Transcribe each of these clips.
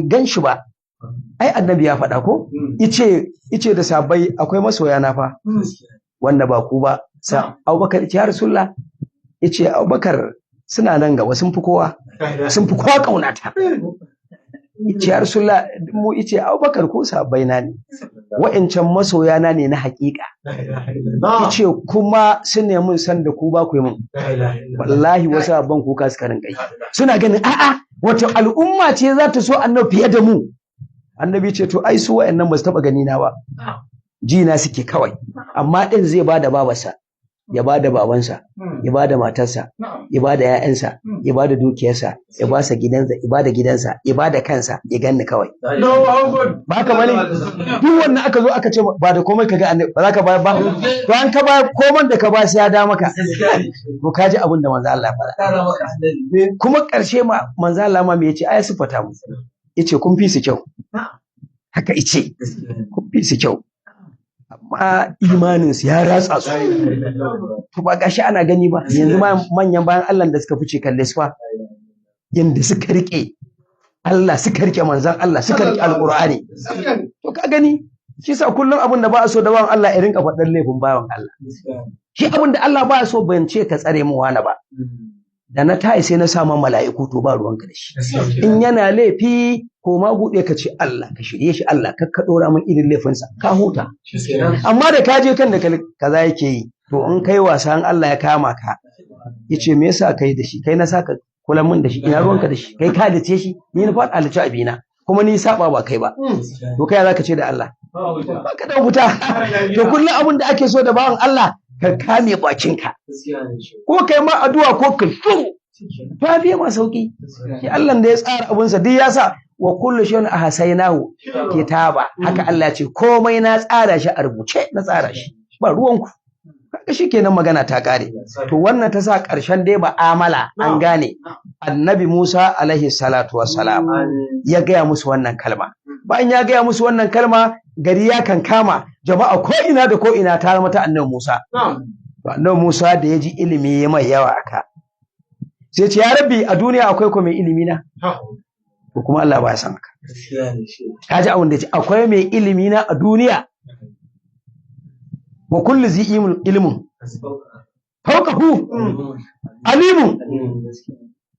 gan shi ba. Ai annabi ya faɗa ko? Ice da sabai akwai masoya na fa wanda ba ku ba. Sa Abubakar ya Rasulullah, yace Abubakar suna nan gaba sun fi kowa kaunata. Yace ya Rasulullah mu yace Abubakar ko sabai na ne. Wa'ancan masoya na ne na haƙiƙa. Yace kuma sun ne mun san da ku ba ku yi mun. Wallahi wasu abban kuka suka rinka yi. Suna ganin a'a wata al'umma ce za ta so annabi fiye da mu. Annabi ce to ai su wa'annan ba su taɓa gani na ba. Jina suke kawai. Amma ɗin zai ba da babarsa, ya ba da babansa, ya ba da matarsa, ya ba da ‘ya'yansa, ya ba da dukiyarsa, ya ba sa gidansa, ya ba da gidansa, ya ba da kansa, ya ganni kawai. Ba haka bane? Duk wannan aka zo aka ce ba da komai ka ga annabi ba za ka bayar ba. To an ka bayar komai da ka ba sai ya da maka. To ka ji abin da manzo Allah ya faɗa. Kuma ƙarshe ma manzo Allah ma me yace ai sifata mu. Yace kun fi su kyau. Haka yace kun fi su kyau. Amma imaninsu ya ratsa su. To ba gashi ana gani ba yanzu manyan bayan Allah da suka fice kalle su fa yanda suka rike Allah, suka rike manzon Allah, suka rike alqur'ani. To ka gani shi sa kullum abin da ba a so da bawan Allah ya rinka faɗan laifin bawan Allah. Shi abin da Allah ba a so ban ce ka tsare mu wani ba. Da na tayi sai na sa mala'iku to ba ruwanka da shi. In yana laifi ko ma buɗe ka ce Allah ka shirye shi Allah ka ɗora min irin laifinsa ka huta. Amma da ka je kan da kaza yake yi to in kai wasa in Allah ya kama ka yace me yasa kai da shi kai na saka kula min da shi ina ruwanka da shi kai ka dace shi ni na faɗa alice abina kuma ni saba ba kai ba to kai za ka ce da Allah ba ka da wuta. To kullum abin da ake so da bawan Allah ka kame bakinka ko kai ma addu'a ko ka shuru ta biye ma sauki. Shi Allah da ya tsara abunsa duk ya sa wa kullu shay'in ahsaynahu kitaba. Haka Allah ce komai na tsara shi a rubuce na tsara shi ba ruwanku. Kaga shikenan magana ta kare. To wannan ta sa ƙarshen dai ba'amala an gane Annabi Musa alaihi salatu wassalam ya gaya musu wannan kalma. Bayan ya gaya musu wannan kalma gari ya kankama jama'a ko ina da ko ina ta zama ta Annabi Musa. To Annabi Musa da ya ji ilimi ya mai yawa aka sai ce ya rabbi a duniya akwai ko mai ilimi na? Ko kuma Allah ba ya san haka. Ka ji abin da ya ce akwai mai ilimi na a duniya. Wa kullu zi ilmun fawqahu alimun.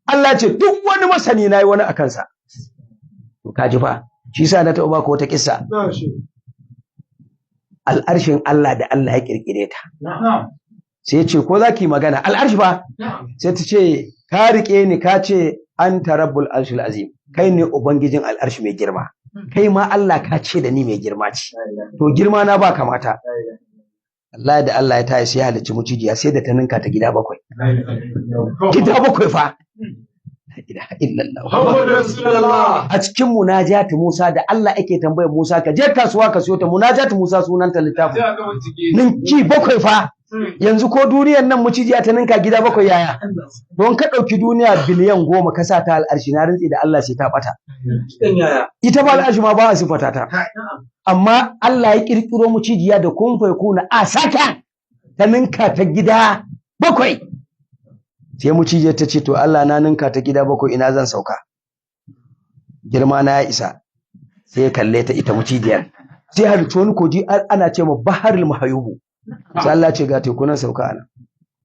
Allah ce duk wani masani nayi wani akan sa. To ka ji fa shi yasa na taɓa baka wata kissa. Al'arshin Allah da Allah ya kirkire ta. Sai ya ce ko za ki magana al'arshi ba? Sai ta ce ka riƙe ni ka ce anta rabbul arshil azim. Kai ne ubangijin al'arshi mai girma. Kai ma Allah ka ce da ni mai girma ce. To girma na ba kamata. Allah da Allah ya tayi sai ya halicci mucijiya sai da ta ninka ta gida 7. Gida 7 fa. La ilaha illallah. A cikin munajati Musa da Allah yake tambayar Musa ka je kasuwa ka siyo ta munajati Musa sunanta littafin. Ninki 7 fa. Yanzu ko duniyar nan mucijiya ta ninka gida 7 yaya? Don ka ɗauki duniya biliyan 10 ka sa ta al'arshi na rintsi da Allah sai ta ɓata. Ita ba al'arshi ma ba a sifata ta. Amma Allah ya ƙirƙiro mucijiya da kun fai kuna a saka ta ninka ta gida 7. Sai mucijiyar ta ce to Allah na ninka ta gida 7 ina zan sauka. Girma na ya isa. Sai ya kalle ta ita mucijiyar. Sai halicci wani koji ana ce ma baharul mahayubu. Sai Allah ce ga tekunan sauka ana.